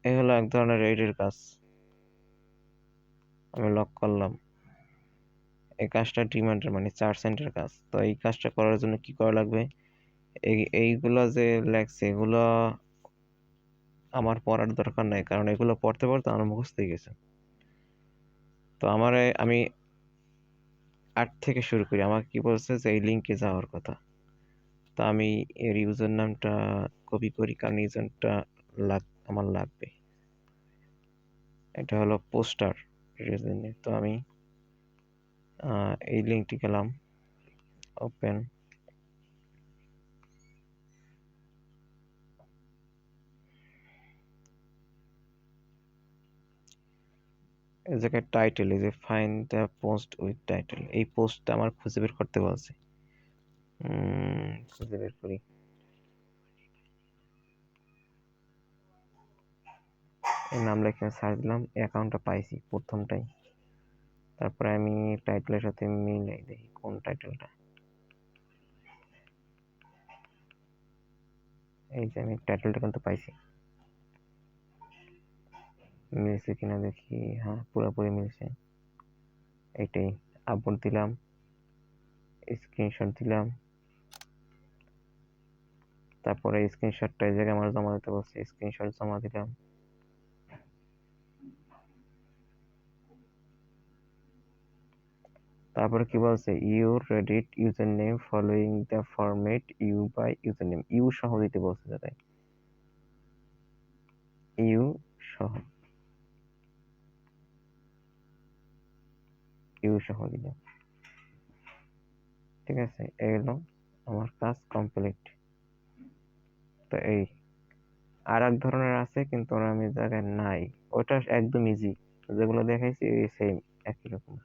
এই হলো এক ধরনের এডিটের কাজ। আমি লক করলাম। এই কাজটা ডিমান্ডের মানে 4 সেন্টের কাজ। তো এই কাজটা করার জন্য কি করা লাগবে? এইগুলো যে লেখছে এগুলো আমার পড়ার দরকার নাই, কারণ এগুলো পড়তে পড়তে আমার মুখস্থ হয়ে গেছে। তো আমি 8 থেকে শুরু করি। আমাকে কি বলছে যে এই লিঙ্কে যাওয়ার কথা। তো আমি এর ইউজার নামটা কপি করি, কারণ ইউজারটা আমার লাগবে। এটা হলো পোস্টার রিজনে। তো আমি এই লিঙ্কটি গেলাম, ওপেন। এই জায়গায় টাইটেল, এই যে find the post with title, এই পোস্টটা আমার খুঁজে বের করতে বলছে। খুঁজে বের করি। এই নাম লিখে সার্চ দিলাম, অ্যাকাউন্টটা পাইছি প্রথমটাই। তারপরে আমি টাইটেলের সাথে মিলাই দেখি কোন টাইটেলটা। এই যে আমি টাইটেলটা কিন্তু পাইছি, মিলছে কিনা দেখি। হ্যাঁ, পুরোপুরি মিলছে। এইটাই আপলোড দিলাম, স্ক্রিনশট দিলাম। তারপরে স্ক্রিনশটটা এই জায়গায় আমার জমা দিতে বলছে, স্ক্রিনশট জমা দিলাম। তারপরে কি বলছে, your Reddit user name following the format U by user name, U সহ দিতে বলছে, যাতে ইউ সহ, ইউ সহ দিলাম। ঠিক আছে, এগুলো আমার কাজ কমপ্লিট। তো এই আর এক ধরনের আছে, কিন্তু ওরা আমি জায়গায় নাই। ওটা একদম ইজি, যেগুলো দেখাইছি সেম একই রকম।